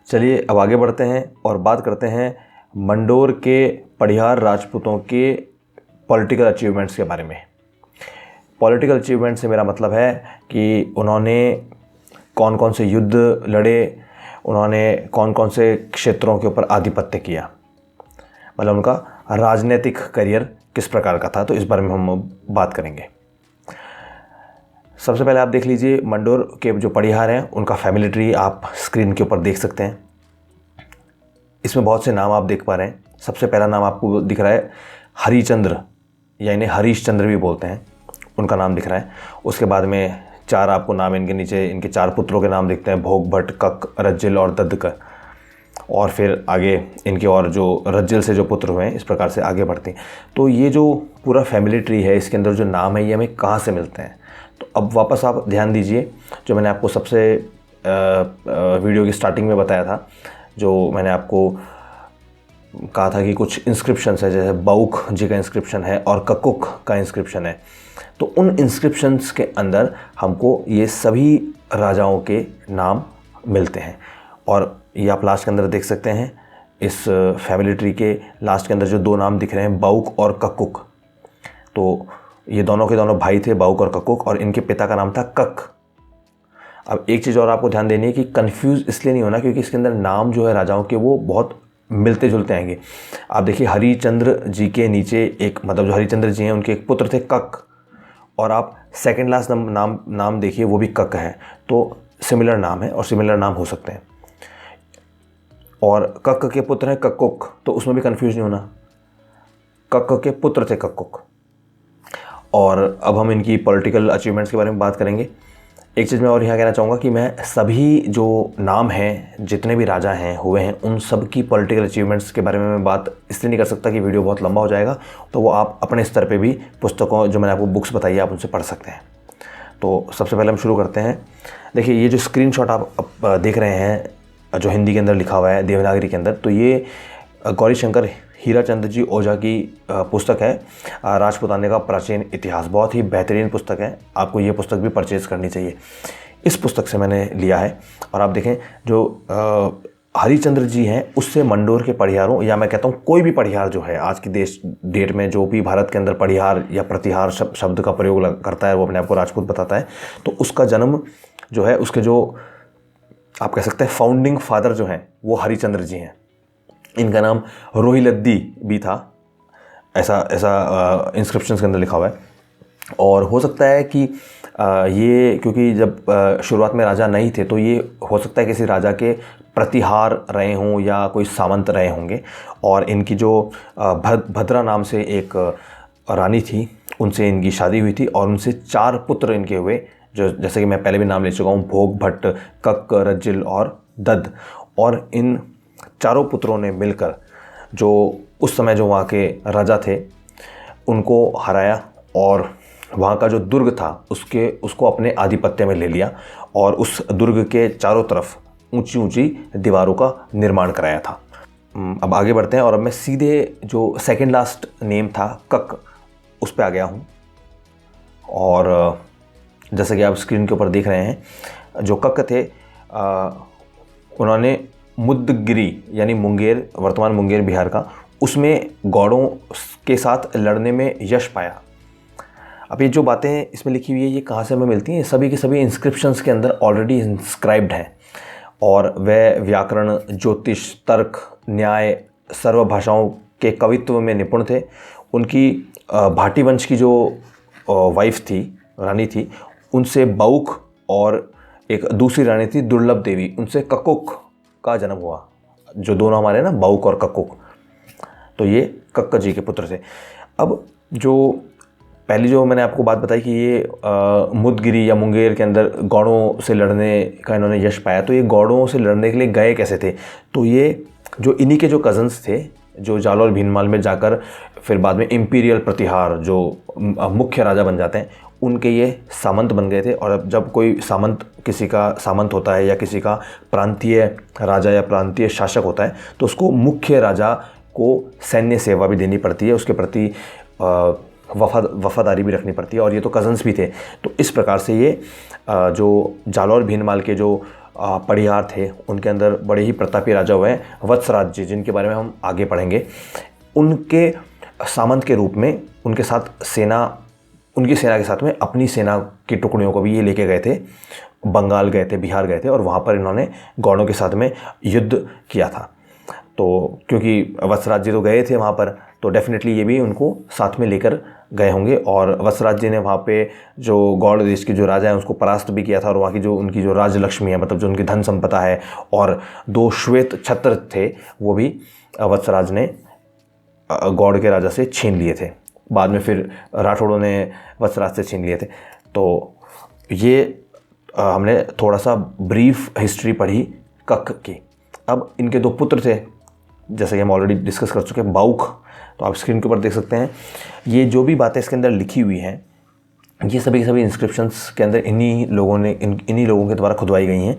चलिए अब आगे बढ़ते हैं और बात करते हैं मंडोर के पढ़ियार राजपूतों के पॉलिटिकल अचीवमेंट्स के बारे में। पॉलिटिकल अचीवमेंट से मेरा मतलब है कि उन्होंने कौन कौन से युद्ध लड़े, उन्होंने कौन कौन से क्षेत्रों के ऊपर आधिपत्य किया, मतलब उनका राजनीतिक करियर किस प्रकार का था। तो इस बारे में हम बात करेंगे। सबसे पहले आप देख लीजिए मंडोर के जो पढ़ियार हैं उनका फैमिली ट्री आप स्क्रीन के ऊपर देख सकते हैं। इसमें बहुत से नाम आप देख पा रहे हैं। सबसे पहला नाम आपको दिख रहा है हरिचंद्र, या इन्हें हरीश चंद्र भी बोलते हैं, उनका नाम दिख रहा है। उसके बाद में 4 आपको नाम इनके नीचे इनके 4 पुत्रों के नाम दिखते हैं, भोग, भट्ट, कक, रज्जिल और दद्दक। और फिर आगे इनके और जो रज्जिल से जो पुत्र हुए हैं, इस प्रकार से आगे बढ़ते हैं। तो ये जो पूरा फैमिली ट्री है, इसके अंदर जो नाम है ये हमें कहाँ से मिलते हैं। तो अब वापस आप ध्यान दीजिए, जो मैंने आपको सबसे वीडियो की स्टार्टिंग में बताया था, जो मैंने आपको कहा था कि कुछ इंस्क्रिप्शंस है, जैसे बाउक जी का इंस्क्रिप्शन है और ककुक का इंस्क्रिप्शन है। तो उन इंस्क्रिप्शंस के अंदर हमको ये सभी राजाओं के नाम मिलते हैं। और ये आप लास्ट के अंदर देख सकते हैं, इस फैमिली ट्री के लास्ट के अंदर जो 2 नाम दिख रहे हैं, बाउक और ककुक। तो ये दोनों के दोनों भाई थे, बाउक और ककुक, और इनके पिता का नाम था कक। अब एक चीज़ और आपको ध्यान देनी है कि कंफ्यूज इसलिए नहीं होना, क्योंकि इसके अंदर नाम जो है राजाओं के वो बहुत मिलते जुलते आएंगे। आप देखिए हरिचंद्र जी के नीचे एक, मतलब जो हरिचंद्र जी हैं उनके एक पुत्र थे कक, और आप सेकंड लास्ट नाम देखिए वो भी कक है। तो सिमिलर नाम है और सिमिलर नाम हो सकते हैं। और कक के पुत्र हैं ककुक, तो उसमें भी कंफ्यूज नहीं होना, कक के पुत्र थे ककुक। और अब हम इनकी पॉलिटिकल अचीवमेंट्स के बारे में बात करेंगे। एक चीज़ मैं और यहाँ कहना चाहूँगा कि मैं सभी जो नाम हैं, जितने भी राजा हैं हुए हैं, उन सब की पॉलिटिकल अचीवमेंट्स के बारे में मैं बात इसलिए नहीं कर सकता कि वीडियो बहुत लंबा हो जाएगा। तो वो आप अपने स्तर पे भी पुस्तकों, जो मैंने आपको बुक्स बताई है, आप उनसे पढ़ सकते हैं। तो सबसे पहले हम शुरू करते हैं। देखिए ये जो स्क्रीनशॉट आप देख रहे हैं, जो हिंदी के अंदर लिखा हुआ है देवनागरी के अंदर, तो ये गौरीशंकर हीराचंद जी ओझा की पुस्तक है, राजपूताने का प्राचीन इतिहास। बहुत ही बेहतरीन पुस्तक है, आपको ये पुस्तक भी परचेज़ करनी चाहिए। इस पुस्तक से मैंने लिया है। और आप देखें जो हरिचंद्र जी हैं, उससे मंडोर के पढ़ियारों, या मैं कहता हूँ कोई भी पढ़ियार जो है आज की डेट में, जो भी भारत के अंदर पढ़ियार या प्रतिहार शब्द का प्रयोग करता है, वो अपने आप को राजपूत बताता है, तो उसका जन्म जो है, उसके जो आप कह सकते हैं फाउंडिंग फादर जो हैं, वो हरिचंद्र जी हैं। इनका नाम रोहिलद्दी भी था, ऐसा इंस्क्रिप्शंस के अंदर लिखा हुआ है। और हो सकता है कि ये, क्योंकि जब शुरुआत में राजा नहीं थे, तो ये हो सकता है किसी राजा के प्रतिहार रहे हों या कोई सामंत रहे होंगे। और इनकी जो भद्रा नाम से एक रानी थी, उनसे इनकी शादी हुई थी, और उनसे 4 पुत्र इनके हुए, जो जैसे कि मैं पहले भी नाम ले चुका हूँ, भोग, भट्ट, कक, रज्जिल और दद। और इन 4 पुत्रों ने मिलकर जो उस समय जो वहाँ के राजा थे उनको हराया, और वहाँ का जो दुर्ग था उसको अपने आधिपत्य में ले लिया, और उस दुर्ग के चारों तरफ ऊंची ऊंची दीवारों का निर्माण कराया था। अब आगे बढ़ते हैं, और अब मैं सीधे जो सेकंड लास्ट नेम था कक, उस पर आ गया हूँ। और जैसे कि आप स्क्रीन के ऊपर देख रहे हैं, जो कक थे उन्होंने मुद्दगिरी, यानी मुंगेर, वर्तमान मुंगेर बिहार का, उसमें गौड़ों के साथ लड़ने में यश पाया। अब ये जो बातें इसमें लिखी हुई है, ये कहाँ से हमें मिलती हैं? सभी के सभी इंस्क्रिप्शंस के अंदर ऑलरेडी इंस्क्राइब्ड हैं। और वह व्याकरण, ज्योतिष, तर्क, न्याय, सर्व भाषाओं के कवित्व में निपुण थे। उनकी भाटी वंश की जो वाइफ थी, रानी थी, उनसे बाउक, और एक दूसरी रानी थी दुर्लभ देवी, उनसे ककुक का जन्म हुआ। जो दोनों हमारे ना, बाउक और ककुक, तो ये कक्क जी के पुत्र थे। अब जो पहली जो मैंने आपको बात बताई कि ये मुदगिरी या मुंगेर के अंदर गौड़ों से लड़ने का इन्होंने यश पाया, तो ये गौड़ों से लड़ने के लिए गए कैसे थे? तो ये जो इन्हीं के जो कज़न्स थे, जो जालौर भीनमाल में जाकर फिर बाद में इम्पीरियल प्रतिहार जो मुख्य राजा बन जाते हैं, उनके ये सामंत बन गए थे। और अब जब कोई सामंत, किसी का सामंत होता है या किसी का प्रांतीय राजा या प्रांतीय शासक होता है, तो उसको मुख्य राजा को सैन्य सेवा भी देनी पड़ती है, उसके प्रति वफादारी भी रखनी पड़ती है। और ये तो कज़न्स भी थे। तो इस प्रकार से ये जो जालौर भीनमाल के जो पड़ियार थे उनके अंदर बड़े ही प्रतापी राजा हुए वत्सराज जी, जिनके बारे में हम आगे पढ़ेंगे। उनके सामंत के रूप में उनकी सेना के साथ में अपनी सेना की टुकड़ियों को भी ये लेके गए थे, बंगाल गए थे, बिहार गए थे और वहाँ पर इन्होंने गौड़ों के साथ में युद्ध किया था। तो क्योंकि वत्सराज जी तो गए थे वहाँ पर, तो डेफिनेटली ये भी उनको साथ में लेकर गए होंगे। और वत्सराज जी ने वहाँ पे जो गौड़ देश के जो राजा हैं उसको परास्त भी किया था, और वहाँ की जो उनकी जो राजलक्ष्मी है, मतलब जो उनकी धन संपदा है, और 2 श्वेत छत्र थे वो भी वत्सराज ने गौड़ के राजा से छीन लिए थे। बाद में फिर राठौड़ों ने वत्सराज से छीन लिए थे। तो ये हमने थोड़ा सा ब्रीफ हिस्ट्री पढ़ी कक की। अब इनके 2 पुत्र थे, जैसे कि हम ऑलरेडी डिस्कस कर चुके हैं, बाउख। तो आप स्क्रीन के ऊपर देख सकते हैं। ये जो भी बातें इसके अंदर लिखी हुई हैं, ये सभी इंस्क्रिप्शंस के अंदर इन्हीं लोगों के द्वारा खुदवाई गई हैं।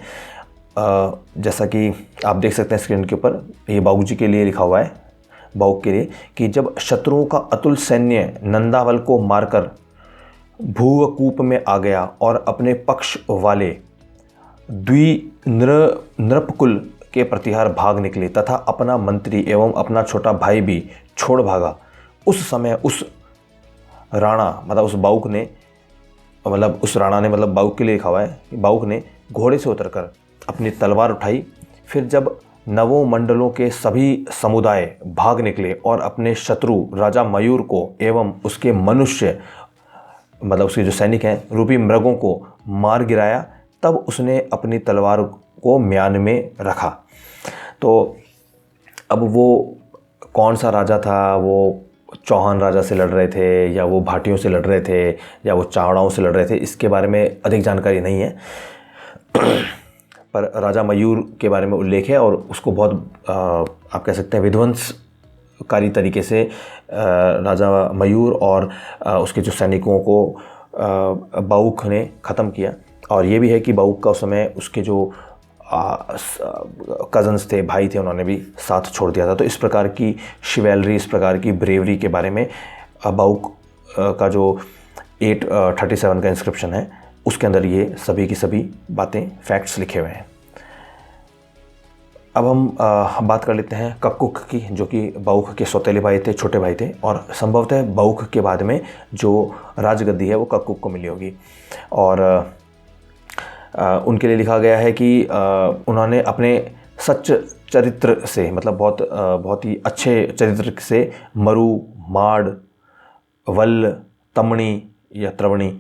जैसा कि आप देख सकते हैं स्क्रीन के ऊपर, ये बाउख जी के लिए लिखा हुआ है, बाउख के लिए, कि जब शत्रुओं का अतुल सैन्य नंदावल को मारकर भूवकूप में आ गया और अपने पक्ष वाले नृपकुल के प्रतिहार भाग निकले तथा अपना मंत्री एवं अपना छोटा भाई भी छोड़ भागा, उस समय उस राणा, मतलब उस बाउख ने, मतलब उस राणा ने, मतलब बाउख के लिए लिखा हुआ है, बाउख ने घोड़े से उतरकर अपनी तलवार उठाई। फिर जब नवों मंडलों के सभी समुदाय भाग निकले और अपने शत्रु राजा मयूर को एवं उसके मनुष्य, मतलब उसके जो सैनिक हैं, रूपी मृगों को मार गिराया, तब उसने अपनी तलवार को म्यान में रखा। तो अब वो कौन सा राजा था, वो चौहान राजा से लड़ रहे थे या वो भाटियों से लड़ रहे थे या वो चावड़ाओं से लड़ रहे थे, इसके बारे में अधिक जानकारी नहीं है। पर राजा मयूर के बारे में उल्लेख है और उसको बहुत आप कह सकते हैं विध्वंसकारी तरीके से राजा मयूर और उसके जो सैनिकों को बाउख ने ख़त्म किया। और ये भी है कि बाउख का उस समय उसके जो कज़न्स थे, भाई थे, उन्होंने भी साथ छोड़ दिया था। तो इस प्रकार की शिवेलरी, इस प्रकार की ब्रेवरी के बारे में बाउख का जो 837 का इंस्क्रिप्शन है उसके अंदर ये सभी की सभी बातें, फैक्ट्स लिखे हुए हैं। अब हम बात कर लेते हैं कक्कुक की, जो कि बाउख के सौतेले भाई थे, छोटे भाई थे, और संभवतः बाउख के बाद में जो राजगद्दी है वो कक्कुक को मिली होगी। और उनके लिए लिखा गया है कि उन्होंने अपने सच्च चरित्र से, मतलब बहुत ही अच्छे चरित्र से मरु, माड़, वल्ल, तमणी या त्रवणी,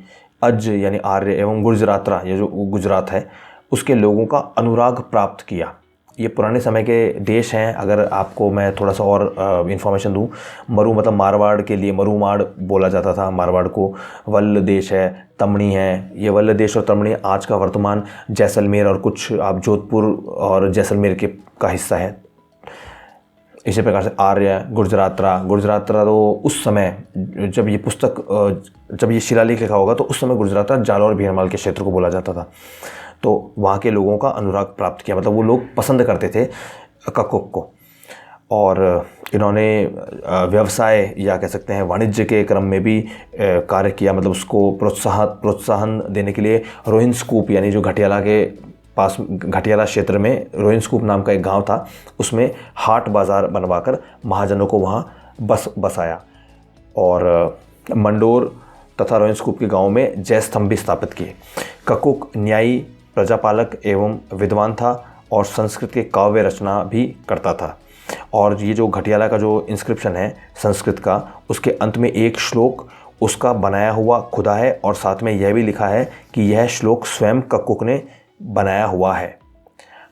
अज यानी आर्य एवं गुजरात्रा, ये जो गुजरात है, उसके लोगों का अनुराग प्राप्त किया। ये पुराने समय के देश हैं। अगर आपको मैं थोड़ा सा और इन्फॉर्मेशन दूं, मरु मतलब मारवाड़ के लिए मरुमाड़ बोला जाता था मारवाड़ को। वल्ल देश है, तमणी है। ये वल्ल देश और तमणी आज का वर्तमान जैसलमेर और कुछ आप जोधपुर और जैसलमेर के का हिस्सा है। इसी प्रकार से आर्य, गुजरात्रा तो उस समय जब ये पुस्तक, जब ये शिलालेख लिखा होगा तो उस समय गुजरात्रा जालौर भीरमाल के क्षेत्र को बोला जाता था। तो वहाँ के लोगों का अनुराग प्राप्त किया, मतलब वो लोग पसंद करते थे कक्कुक को। और इन्होंने व्यवसाय या कह सकते हैं वाणिज्य के क्रम में भी कार्य किया, मतलब उसको प्रोत्साहन देने के लिए रोहिंस्कूप, यानी जो घटियाला के पास, घटियाला क्षेत्र में रोहिंस्कूप नाम का एक गांव था, उसमें हाट बाज़ार बनवाकर महाजनों को वहाँ बसाया। और मंडोर तथा रोहिंस्कूप के गाँव में जय स्तंभ भी स्थापित किए। कक्कुक न्यायी, प्रजापालक एवं विद्वान था और संस्कृत के काव्य रचना भी करता था। और ये जो घटियाला का जो इंस्क्रिप्शन है संस्कृत का, उसके अंत में एक श्लोक उसका बनाया हुआ खुदा है, और साथ में यह भी लिखा है कि यह श्लोक स्वयं कक्कुक ने बनाया हुआ है।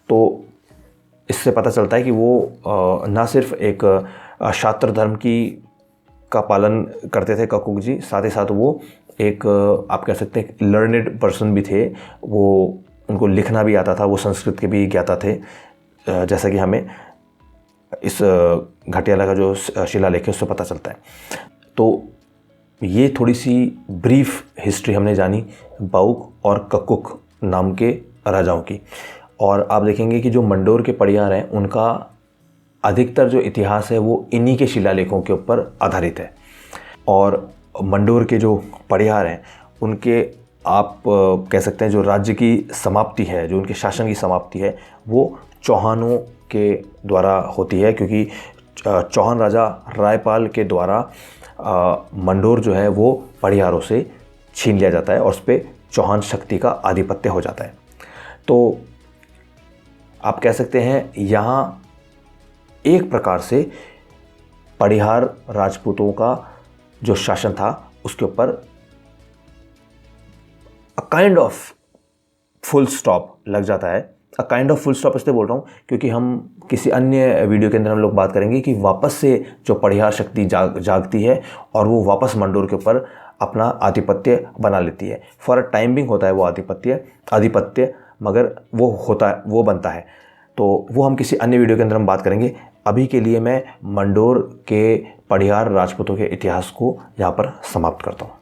तो इससे पता चलता है कि वो न सिर्फ एक शास्त्र धर्म का पालन करते थे कक्कुक जी, साथ ही साथ वो एक आप कह सकते हैं लर्नेड पर्सन भी थे। वो उनको लिखना भी आता था, वो संस्कृत के भी ज्ञाता थे, जैसा कि हमें इस घटियाला का जो शिलालेख है उससे पता चलता है। तो ये थोड़ी सी ब्रीफ हिस्ट्री हमने जानी बाउख और कक्कुक नाम के राजाओं की। और आप देखेंगे कि जो मंडोर के पड़ियार हैं उनका अधिकतर जो इतिहास है वो इन्हीं के शिलालेखों के ऊपर आधारित है। और मंडोर के जो पड़ियार हैं उनके आप कह सकते हैं जो राज्य की समाप्ति है, जो उनके शासन की समाप्ति है, वो चौहानों के द्वारा होती है, क्योंकि चौहान राजा रायपाल के द्वारा मंडोर जो है वो पड़िहारों से छीन लिया जाता है और उस पर चौहान शक्ति का आधिपत्य हो जाता है। तो आप कह सकते हैं यहाँ एक प्रकार से पड़िहार राजपूतों का जो शासन था उसके ऊपर a kind of full stop लग जाता है। A kind of full stop इसलिए बोल रहा हूँ क्योंकि हम किसी अन्य वीडियो के अंदर हम लोग बात करेंगे कि वापस से जो पड़िहार शक्ति जागती है और वो वापस मंडोर के ऊपर अपना आधिपत्य बना लेती है। फॉर अ टाइम बिंग होता है वो आधिपत्य, मगर वो बनता है। तो वो हम किसी अन्य वीडियो के अंदर हम बात करेंगे। अभी के लिए मैं मंडोर के पड़िहार राजपूतों के इतिहास को यहाँ पर समाप्त करता हूँ।